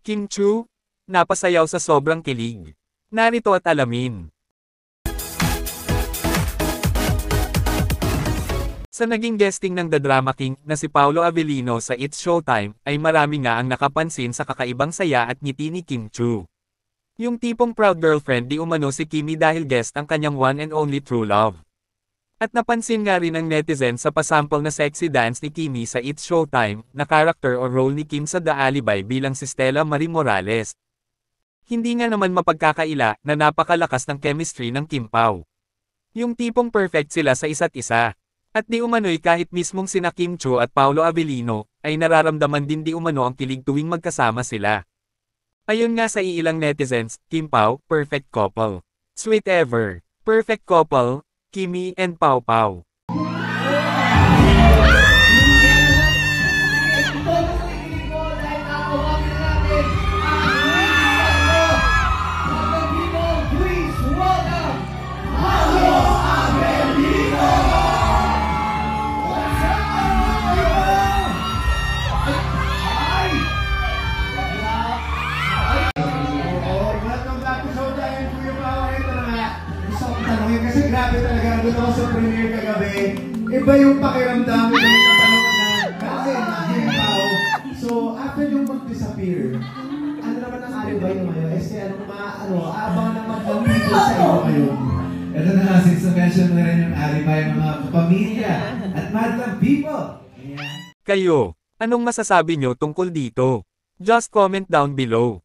Kim Chu? Napasayaw sa sobrang kilig. Narito at alamin. Sa naging guesting ng The Drama King na si Paolo Avellino sa It's Showtime, ay marami nga ang nakapansin sa kakaibang saya at ngiti ni Kim Chu. Yung tipong proud girlfriend di umano si Kimi dahil guest ang kanyang one and only true love. At napansin nga rin ng netizen sa pasample na sexy dance ni Kimi sa It's Showtime, na character o role ni Kim sa The Alibi bilang si Stella Marie Morales. Hindi nga naman mapagkakaila na napakalakas ng chemistry ng Kim Pao. Yung tipong perfect sila sa isa't isa. At di umano'y kahit mismong sina Kim Chu at Paolo Avellino, ay nararamdaman din di umano ang kilig tuwing magkasama sila. Ayon nga sa iilang netizens, Kim Pao, perfect couple. Sweet ever. Perfect couple, Kimi and Pao Pao. Kasi grabe talaga, nandun ako sa premiere kagabi. Iba yung pakiramdam, iba yung kapanood kasi nahihaw. So, after yung mag-disappear, ano naman ang alibay nyo ngayon? Aabang naman ng video sa iyo ngayon. Ito na nga, since na-mention mo rin yung alibay ng mga pamilya at madlang people. Kayo, anong masasabi nyo tungkol dito? Just comment down below.